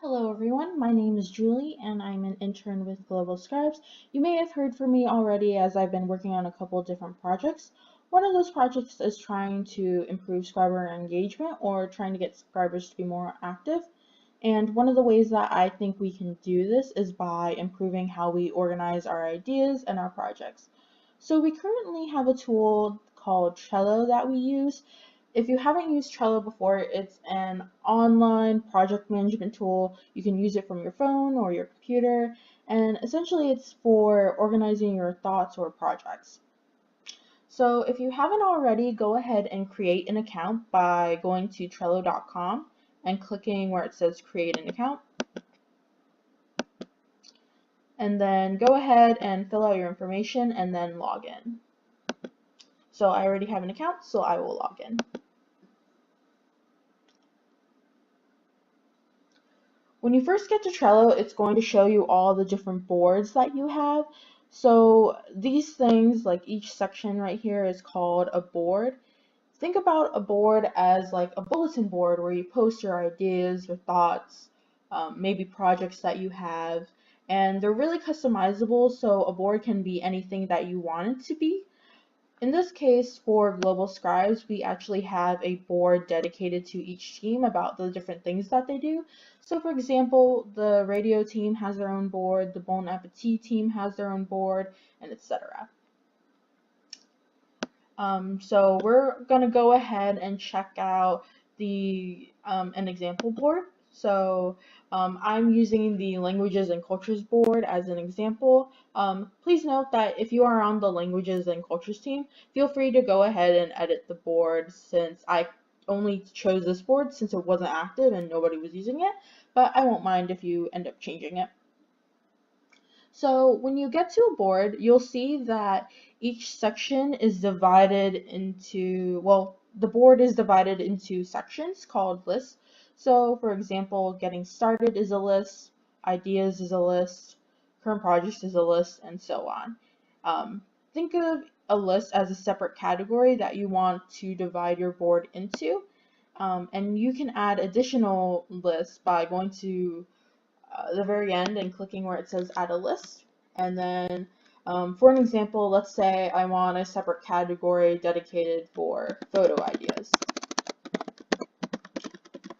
Hello everyone, my name is Julie and I'm an intern with Global Scribes. You may have heard from me already as I've been working on a couple different projects. One of those projects is trying to improve scriber engagement or trying to get scribers to be more active. And one of the ways that I think we can do this is by improving how we organize our ideas and our projects. So we currently have a tool called Trello that we use. If you haven't used Trello before, it's an online project management tool. You can use it from your phone or your computer, and essentially it's for organizing your thoughts or projects. So if you haven't already, go ahead and create an account by going to Trello.com and clicking where it says create an account. And then go ahead and fill out your information and then log in. So I already have an account, so I will log in. When you first get to Trello, it's going to show you all the different boards that you have. So these things, like each section right here, is called a board. Think about a board as like a bulletin board where you post your ideas, your thoughts, maybe projects that you have, and they're really customizable, so a board can be anything that you want it to be. In this case, for Global Scribes, we actually have a board dedicated to each team about the different things that they do. So for example, the radio team has their own board, the Bon Appetit team has their own board, and etc. So we're going to go ahead and check out the an example board. So I'm using the languages and cultures board as an example. Please note that if you are on the languages and cultures team, feel free to go ahead and edit the board, since I only chose this board since it wasn't active and nobody was using it, but I won't mind if you end up changing it. So when you get to a board, you'll see that each section is divided into, well, the board is divided into sections called lists. So for example, getting started is a list, ideas is a list, current projects is a list, and so on. Think of a list as a separate category that you want to divide your board into. And you can add additional lists by going to the very end and clicking where it says add a list. And then for an example, let's say I want a separate category dedicated for photo ideas.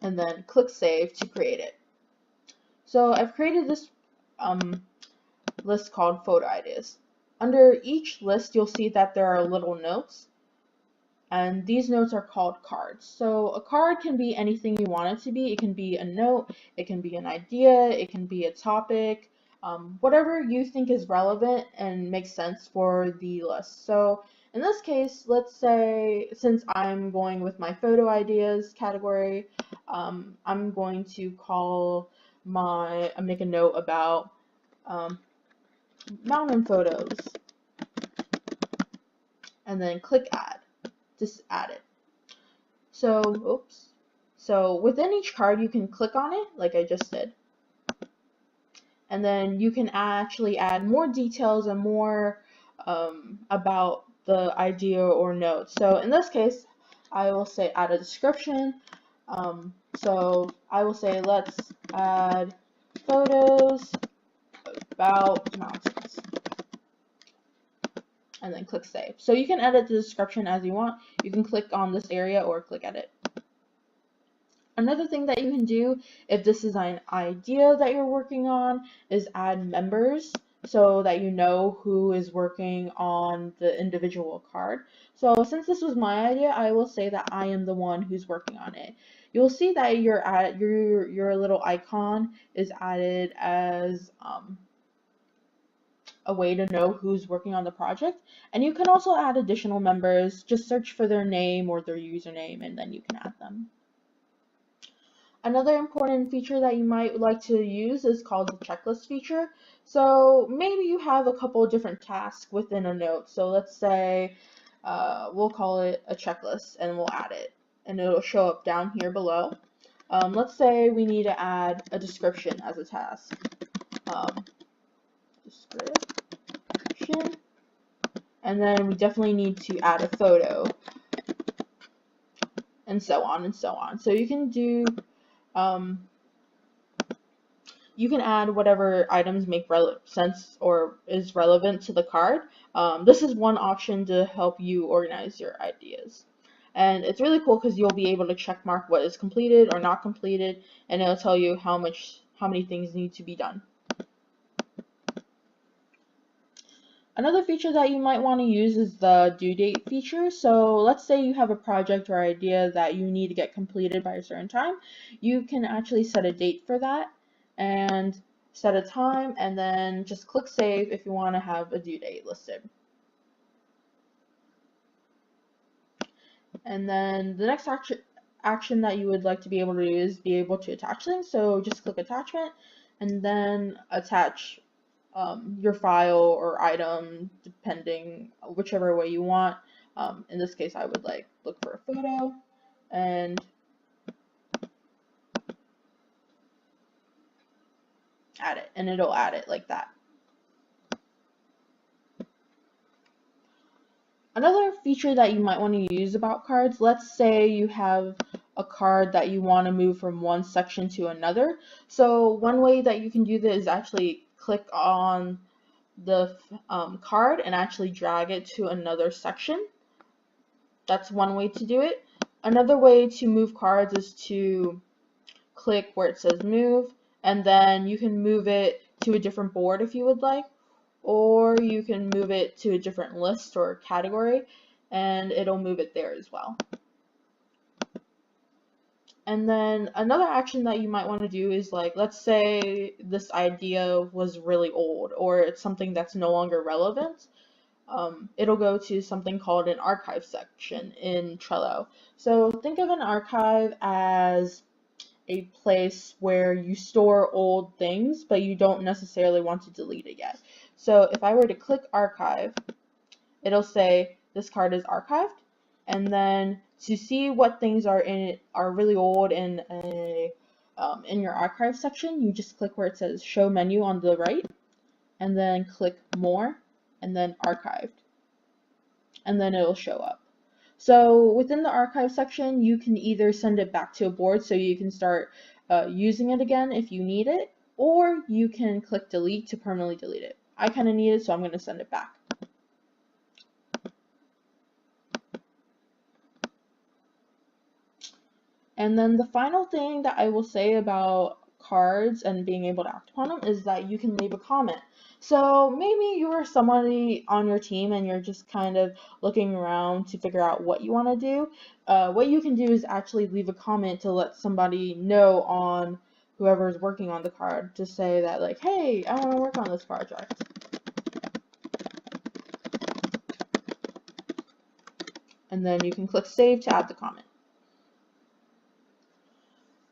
And then click save to create it. So I've created this list called photo ideas. Under each list, you'll see that there are little notes, and these notes are called cards. So a card can be anything you want it to be. It can be a note, it can be an idea, it can be a topic, whatever you think is relevant and makes sense for the list. So in this case, let's say, since I'm going with my photo ideas category, I'm going to call make a note about mountain photos, and then click add. Just add it. So within each card you can click on it like I just did, and then you can actually add more details and more about the idea or note. So in this case, I will say add a description. So I will say let's add photos about mountains, and then click save. So you can edit the description as you want. You can click on this area or click edit. Another thing that you can do, if this is an idea that you're working on, is add members so that you know who is working on the individual card. So since this was my idea, I will say that I am the one who's working on it. You'll see that your little icon is added as a way to know who's working on the project, and you can also add additional members. Just search for their name or their username and then you can add them. Another important feature that you might like to use is called the checklist feature. So maybe you have a couple of different tasks within a note. So let's say we'll call it a checklist and we'll add it, and it'll show up down here below. Let's say we need to add a description as a task. Description, and then we definitely need to add a photo, and so on and so on. So you can do you can add whatever items make sense or is relevant to the card. This is one option to help you organize your ideas. And it's really cool because you'll be able to check mark what is completed or not completed, and it'll tell you how many things need to be done. Another feature that you might want to use is the due date feature. So let's say you have a project or idea that you need to get completed by a certain time. You can actually set a date for that and set a time, and then just click save if you want to have a due date listed. And then the next action that you would like to be able to do is be able to attach things. So just click attachment and then attach your file or item, depending whichever way you want. In this case, I would look for a photo and add it, and it'll add it like that. Another feature that you might want to use about cards, let's say you have a card that you want to move from one section to another. So one way that you can do this is actually click on the card and actually drag it to another section. That's one way to do it. Another way to move cards is to click where it says move, and then you can move it to a different board if you would like, or you can move it to a different list or category, and it'll move it there as well. And then another action that you might want to do is let's say this idea was really old or it's something that's no longer relevant. It'll go to something called an archive section in Trello. So think of an archive as a place where you store old things, but you don't necessarily want to delete it yet. So if I were to click archive, it'll say this card is archived, and then to see what things are in it are really old in your archive section, you just click where it says show menu on the right, and then click more, and then archived, and then it'll show up. So within the archive section, you can either send it back to a board so you can start using it again if you need it, or you can click delete to permanently delete it. I kind of need it, so I'm going to send it back. And then the final thing that I will say about cards and being able to act upon them is that you can leave a comment. So maybe you are somebody on your team and you're just kind of looking around to figure out what you want to do. What you can do is actually leave a comment to let somebody know on whoever is working on the card to say that hey, I want to work on this project. And then you can click save to add the comment.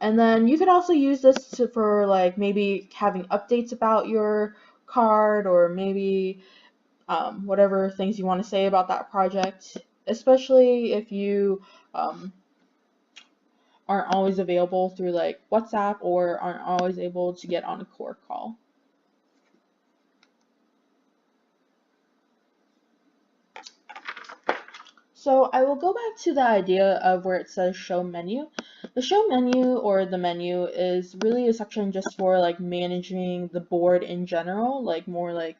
And then you could also use this for maybe having updates about your card, or maybe whatever things you want to say about that project, especially if you aren't always available through WhatsApp or aren't always able to get on a core call. So I will go back to the idea of where it says show menu. The show menu or the menu is really a section just for managing the board in general, more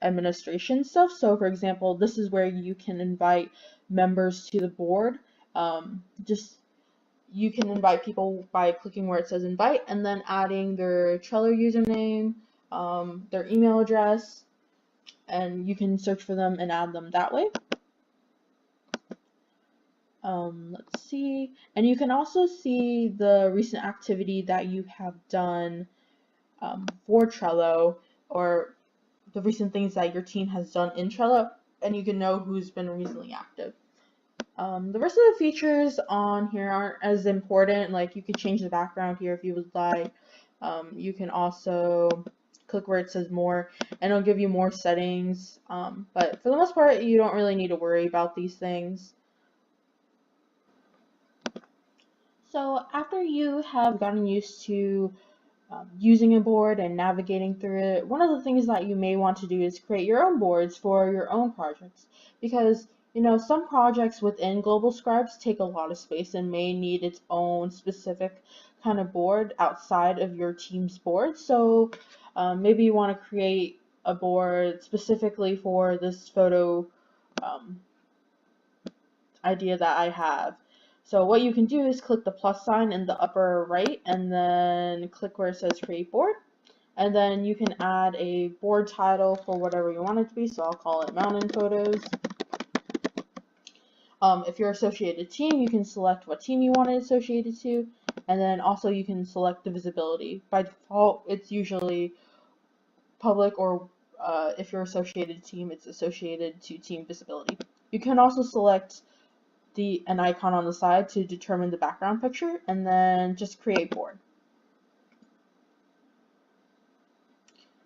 administration stuff. So for example, this is where you can invite members to the board. You can invite people by clicking where it says invite and then adding their Trello username, their email address, and you can search for them and add them that way. Let's see, and you can also see the recent activity that you have done for Trello, or the recent things that your team has done in Trello, and you can know who's been recently active. The rest of the features on here aren't as important. You could change the background here if you would like. You can also click where it says more, and it'll give you more settings, but for the most part, you don't really need to worry about these things. So after you have gotten used to using a board and navigating through it, one of the things that you may want to do is create your own boards for your own projects, because Some projects within Global Scribes take a lot of space and may need its own specific kind of board outside of your team's board. So maybe you want to create a board specifically for this photo um, idea that I have. So what you can do is click the plus sign in the upper right and then click where it says create board. And then you can add a board title for whatever you want it to be. So I'll call it mountain photos. If you're associated team, you can select what team you want it associated to. And then also you can select the visibility. By default, it's usually public, or if you're associated team, it's associated to team visibility. You can also select an icon on the side to determine the background picture, and then just create board.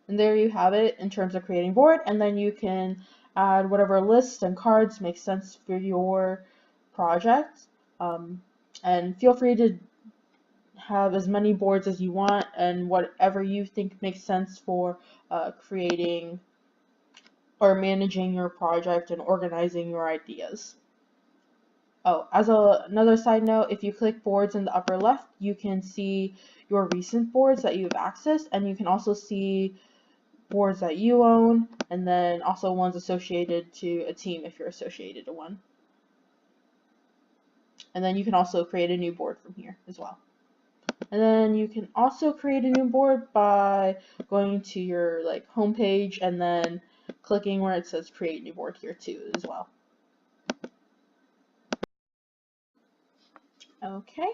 And there you have it in terms of creating board, and then you can add whatever lists and cards make sense for your project. And feel free to have as many boards as you want and whatever you think makes sense for creating or managing your project and organizing your ideas. Oh, as another side note, if you click boards in the upper left, you can see your recent boards that you've accessed, and you can also see boards that you own, and then also ones associated to a team if you're associated to one. And then you can also create a new board from here as well. And then you can also create a new board by going to your home page and then clicking where it says create new board here too as well. Okay,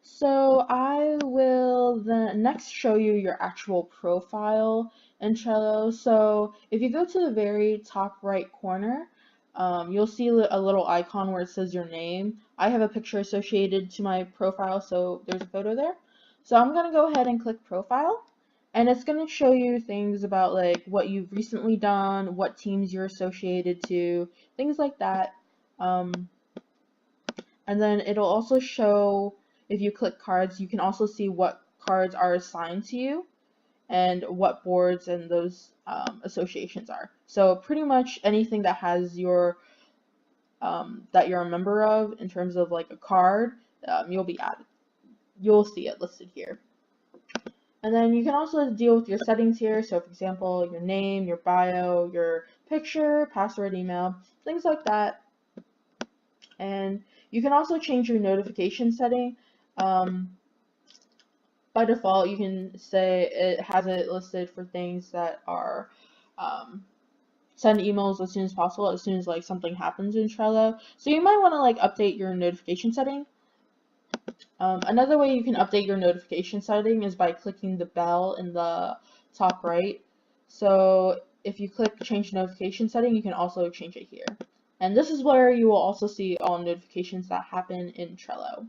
so I will then next show you your actual profile in Trello. So if you go to the very top right corner, you'll see a little icon where it says your name. I have a picture associated to my profile, so there's a photo there. So I'm going to go ahead and click profile, and it's going to show you things about what you've recently done, what teams you're associated to, things like that. And then it'll also show, if you click cards, you can also see what cards are assigned to you and what boards and those associations are. So pretty much anything that has your that you're a member of in terms of a card, you'll see it listed here. And then you can also deal with your settings here. So for example, your name, your bio, your picture, password, email, things like that. And you can also change your notification setting. By default, you can say it has it listed for things that are send emails as soon as possible, as soon as something happens in Trello. So you might want to update your notification setting. Another way you can update your notification setting is by clicking the bell in the top right. So if you click change notification setting, you can also change it here. And this is where you will also see all notifications that happen in Trello.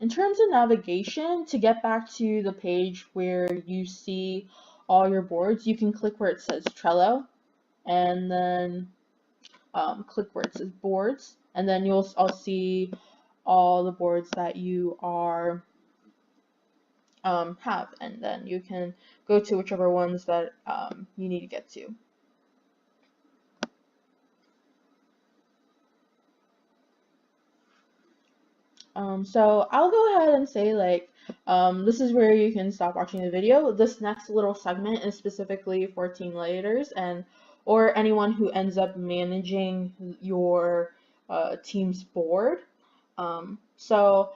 In terms of navigation, to get back to the page where you see all your boards, you can click where it says Trello, and then click where it says boards, and then you'll see all the boards that you are have, and then you can go to whichever ones that you need to get to. So I'll go ahead and say this is where you can stop watching the video. This next little segment is specifically for team leaders or anyone who ends up managing your team's board. So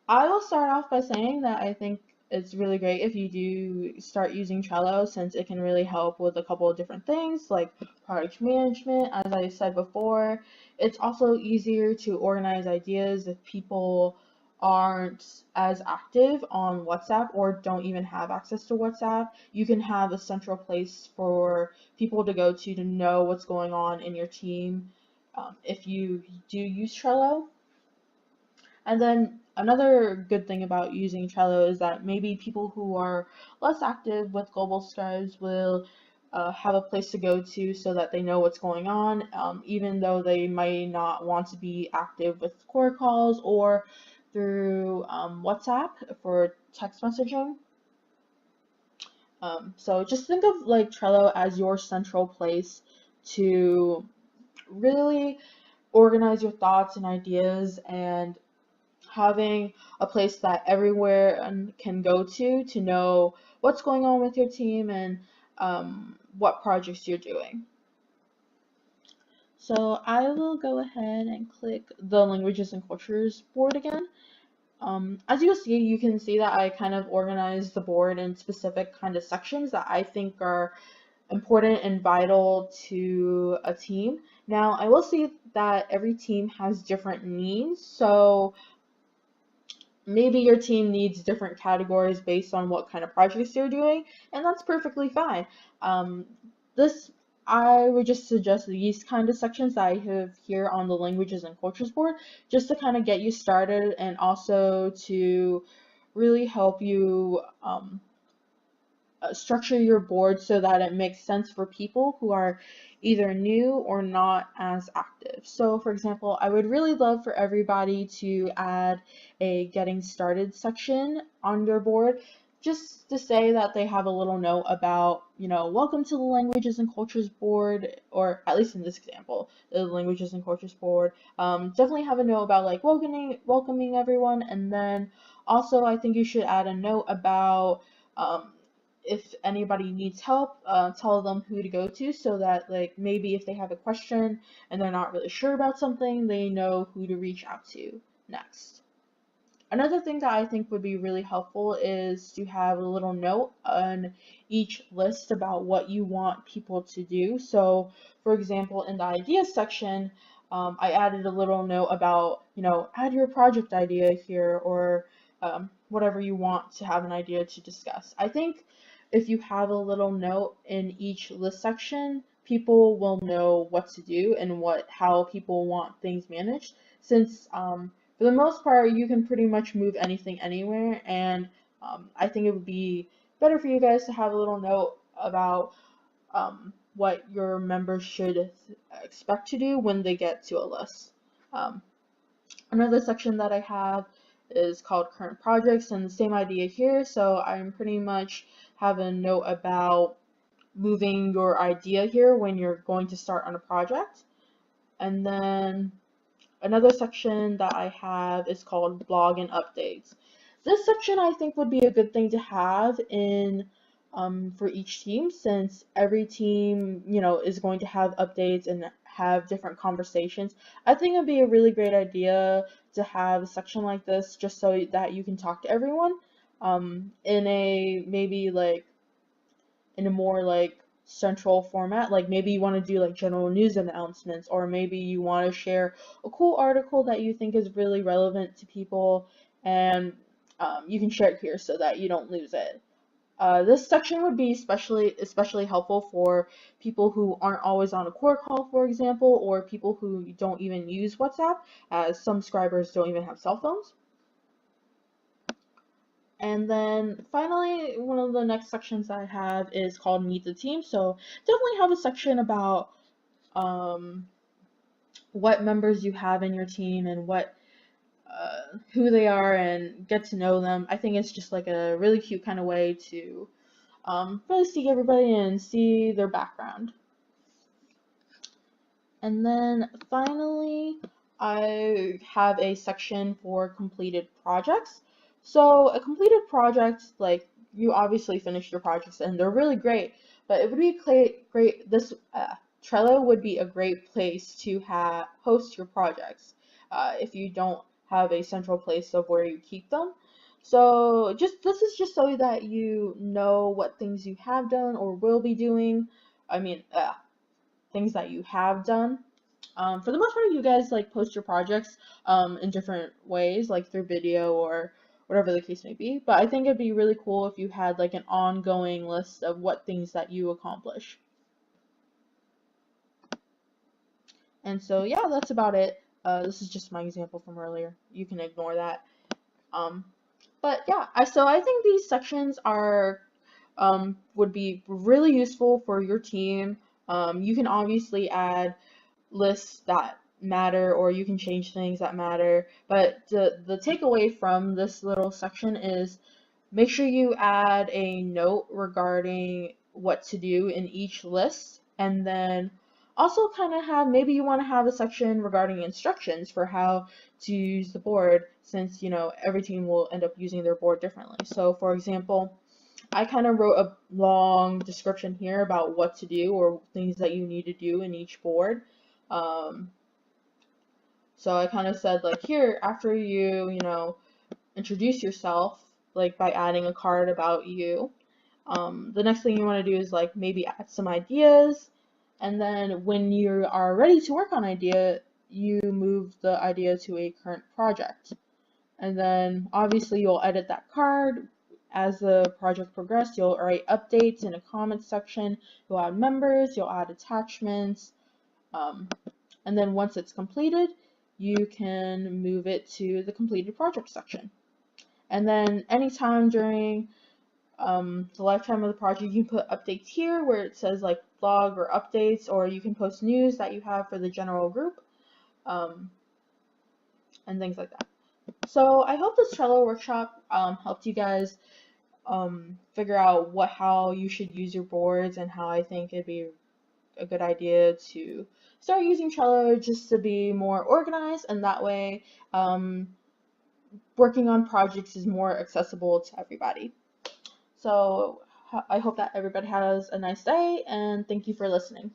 I will start off by saying that I think it's really great if you do start using Trello, since it can really help with a couple of different things like project management. As I said before, it's also easier to organize ideas if people aren't as active on WhatsApp or don't even have access to WhatsApp. You can have a central place for people to go to know what's going on in your team if you do use Trello. And then another good thing about using Trello is that maybe people who are less active with Global Scribes will have a place to go to so that they know what's going on, even though they might not want to be active with core calls or through WhatsApp for text messaging. So just think of like Trello as your central place to really organize your thoughts and ideas, and having a place that everyone can go to know what's going on with your team and what projects you're doing. So I will go ahead and click the languages and cultures board again. As you can see that I kind of organized the board in specific kind of sections that I think are important and vital to a team. Now, I will say that every team has different needs, so maybe your team needs different categories based on what kind of projects you're doing, and that's perfectly fine. This I would just suggest these kind of sections that I have here on the languages and cultures board, just to kind of get you started and also to really help you structure your board so that it makes sense for people who are either new or not as active. So for example, I would really love for everybody to add a getting started section on their board, just to say that they have a little note about, welcome to the languages and cultures board, or at least in this example, the languages and cultures board. Definitely have a note about like welcoming everyone, and then also I think you should add a note about if anybody needs help, tell them who to go to, so that like maybe if they have a question and they're not really sure about something, they know who to reach out to next. Another thing that I think would be really helpful is to have a little note on each list about what you want people to do. So for example, in the ideas section, I added a little note about, add your project idea here, or whatever you want to have an idea to discuss. I think if you have a little note in each list section, people will know what to do and how people want things managed, since for the most part you can pretty much move anything anywhere, and I think it would be better for you guys to have a little note about what your members should expect to do when they get to a list. Another section that I have is called current projects, and the same idea here. So I'm pretty much have a note about moving your idea here when you're going to start on a project. And then another section that I have is called blog and updates. This section I think would be a good thing to have in for each team, since every team, is going to have updates and have different conversations. I think it'd be a really great idea to have a section like this, just so that you can talk to everyone in a maybe like in a more like central format. Like maybe you want to do like general news announcements, or maybe you want to share a cool article that you think is really relevant to people, and you can share it here so that you don't lose it. This section would be especially helpful for people who aren't always on a core call, for example, or people who don't even use WhatsApp, as some scribers don't even have cell phones. And then finally, one of the next sections I have is called Meet the Team. So definitely have a section about what members you have in your team and who they are, and get to know them. I think it's just like a really cute kind of way to really see everybody and see their background. And then finally, I have a section for completed projects. So a completed project, like you obviously finished your projects and they're really great, but it would be great. Trello would be a great place to host your projects if you don't have a central place of where you keep them. So this is just so that you know what things you have done or will be doing. I mean, things that you have done. For the most part, you guys like post your projects in different ways, like through video or whatever the case may be. But I think it'd be really cool if you had like an ongoing list of what things that you accomplish. And so yeah, that's about it. This is just my example from earlier. You can ignore that. But yeah, I think these sections are would be really useful for your team. You can obviously add lists that matter, or you can change things that matter, but the takeaway from this little section is make sure you add a note regarding what to do in each list, and then also kind of have, maybe you want to have a section regarding instructions for how to use the board, since every team will end up using their board differently. So for example, I kind of wrote a long description here about what to do or things that you need to do in each board. So I kind of said, like, here, after you introduce yourself, like by adding a card about you, the next thing you want to do is like maybe add some ideas, and then when you are ready to work on idea, you move the idea to a current project. And then obviously you'll edit that card. As the project progresses, you'll write updates in a comment section, you'll add members, you'll add attachments, and then once it's completed, you can move it to the completed project section. And then anytime during the lifetime of the project, you can put updates here where it says like blog or updates, or you can post news that you have for the general group, and things like that. So I hope this Trello workshop helped you guys figure out how you should use your boards, and how I think it'd be a good idea to start using Trello just to be more organized, and that way working on projects is more accessible to everybody. So I hope that everybody has a nice day, and thank you for listening.